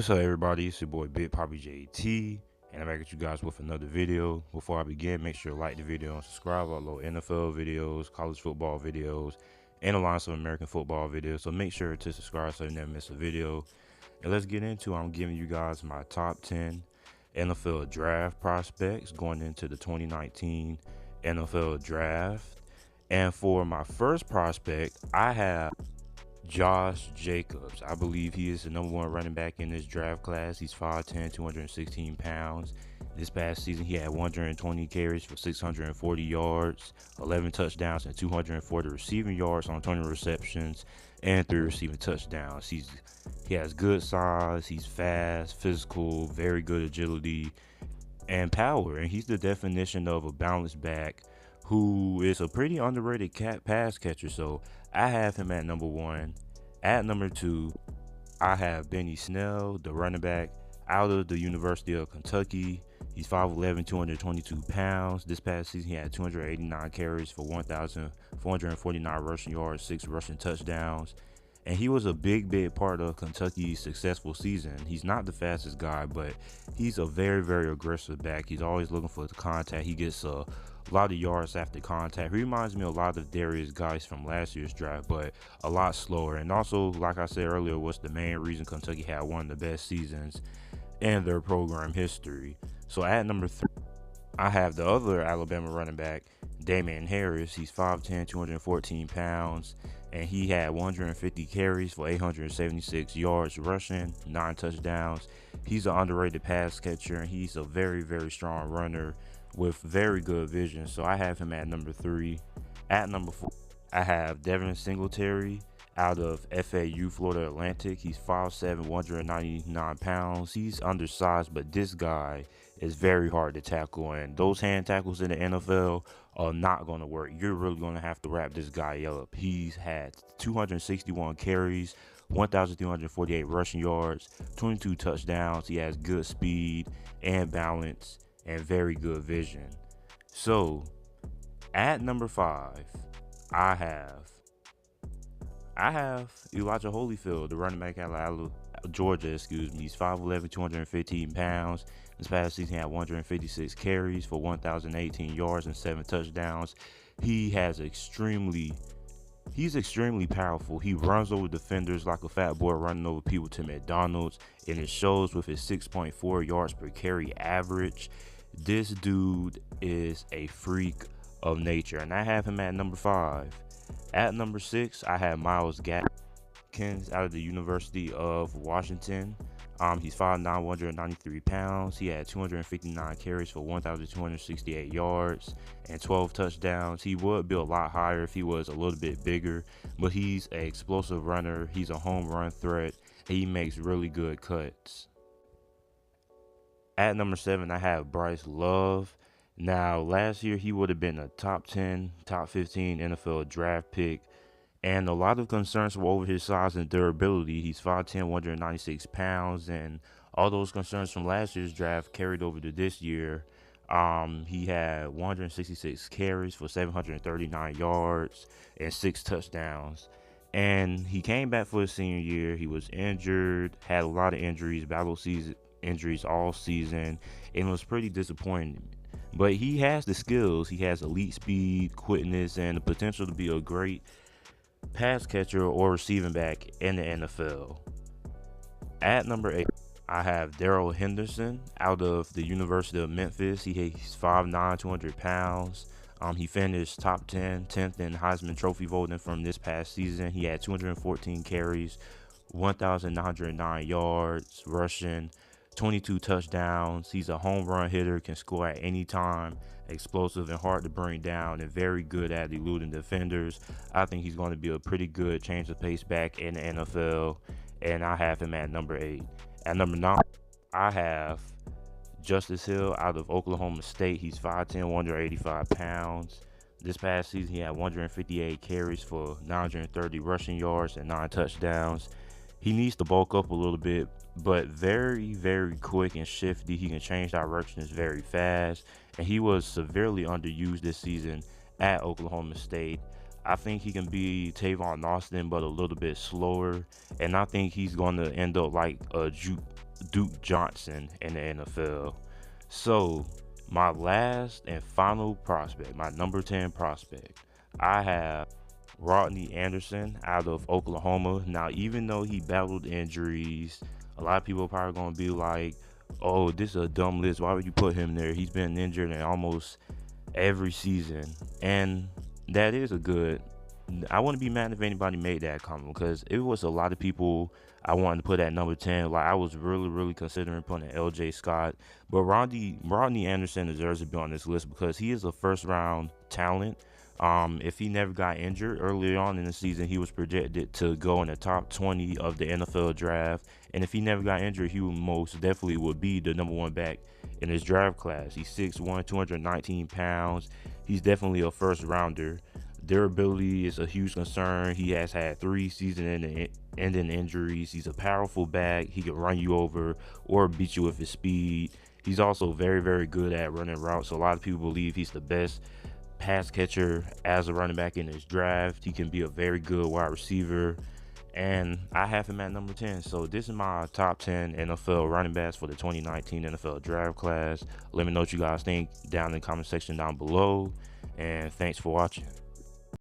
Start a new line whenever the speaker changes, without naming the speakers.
What's up, everybody? It's your boy Big Poppy JT, and I'm back at you guys with another video. Before I begin, make sure to like the video and subscribe. I upload NFL videos, college football videos, and a lot of American football videos. So make sure to subscribe so you never miss a video. And let's get into it. I'm giving you guys my top 10 NFL draft prospects going into the 2019 NFL draft. And for my first prospect, I have Josh Jacobs. I believe he is the number one running back in this draft class. He's 5'10", 216 pounds. This past season, he had 120 carries for 640 yards, 11 touchdowns, and 240 receiving yards on 20 receptions and 3 receiving touchdowns. He has good size. He's fast, physical, very good agility, and power. And he's the definition of a balanced back who is a pretty underrated pass catcher. So I have him at number 1. At number 2, I have Snell, the running back out of the University of Kentucky. He's 5'11", 222 pounds. This past season, he had 289 carries for 1,449 rushing yards, 6 rushing touchdowns. And he was a big part of Kentucky's successful season. He's not the fastest guy, but he's a very aggressive back. He's always looking for the contact. He gets a lot of yards after contact. He reminds me a lot of Darius guys from last year's draft, but a lot slower. And also, like I said earlier, was the main reason Kentucky had one of the best seasons in their program history. So at number 3, I have the other Alabama running back, Damien Harris. He's 5'10", 214 pounds, and he had 150 carries for 876 yards rushing, 9 touchdowns. He's an underrated pass catcher, and he's a very strong runner with very good vision. So I have him at number 3. At number 4, I have Devin Singletary out of FAU, Florida Atlantic. He's 5'7", 199 pounds. He's undersized, but this guy is very hard to tackle, and those hand tackles in the NFL are not going to work. You're really going to have to wrap this guy up. He's had 261 carries, 1,348 rushing yards, 22 touchdowns. He has good speed and balance and very good vision. So at number 5, I have Elijah Holyfield, the running back out of Georgia. He's 5'11", 215 pounds. This past season, he had 156 carries for 1,018 yards and 7 touchdowns. He's extremely powerful. He runs over defenders like a fat boy running over people to McDonald's, and it shows with his 6.4 yards per carry average. This dude is a freak of nature, and I have him at number 5. At number 6, I have myles out of the University of Washington. He's 5'9", 193 pounds. He had 259 carries for 1,268 yards and 12 touchdowns. He would be a lot higher if he was a little bit bigger, but he's an explosive runner. He's a home run threat. He makes really good cuts. At number 7, I have Bryce Love. Now, last year, he would have been a top 10, top 15 NFL draft pick, and a lot of concerns were over his size and durability. He's 5'10", 196 pounds, and all those concerns from last year's draft carried over to this year. He had 166 carries for 739 yards and 6 touchdowns. And he came back for his senior year. He was injured, had a lot of injuries, injuries all season, and it was pretty disappointing. But he has the skills. He has elite speed, quickness, and the potential to be a great pass catcher or receiving back in the NFL. At number 8, I have Darrell Henderson out of the University of Memphis. He's 5'9", 200 pounds. He finished top 10th in Heisman Trophy voting from this past season. He had 214 carries, 1,909 yards rushing, 22 touchdowns. He's a home run hitter, can score at any time, explosive and hard to bring down, and very good at eluding defenders. I think he's going to be a pretty good change of pace back in the NFL, and I have him at number 8. At number 9, I have Justice Hill out of Oklahoma State. He's 5'10", 185 pounds. This past season, he had 158 carries for 930 rushing yards and 9 touchdowns. He needs to bulk up a little bit, but very quick and shifty. He can change directions very fast, and he was severely underused this season at Oklahoma State. I think he can be Tavon Austin, but a little bit slower, and I think he's going to end up like a Duke Johnson in the NFL. So my last and final prospect, my number 10 prospect, I have Rodney Henderson out of Oklahoma. Now, even though he battled injuries, a lot of people are probably going to be like, oh, this is a dumb list. Why would you put him there? He's been injured in almost every season. And that is a good. I wouldn't be mad if anybody made that comment, because it was a lot of people I wanted to put at number 10. Like, I was really considering putting LJ Scott. But Rodney Anderson deserves to be on this list because he is a first round talent. If he never got injured early on in the season, he was projected to go in the top 20 of the NFL draft. And if he never got injured, he most definitely would be the number 1 back in his draft class. He's 6'1", 219 pounds. He's definitely a first rounder. Durability is a huge concern. He has had 3 season-ending injuries. He's a powerful back. He can run you over or beat you with his speed. He's also very good at running routes. So a lot of people believe he's the best pass catcher as a running back in his draft. He can be a very good wide receiver. And I have him at number 10. So this is my top 10 NFL running backs for the 2019 NFL draft class. Let me know what you guys think down in the comment section down below. And thanks for watching.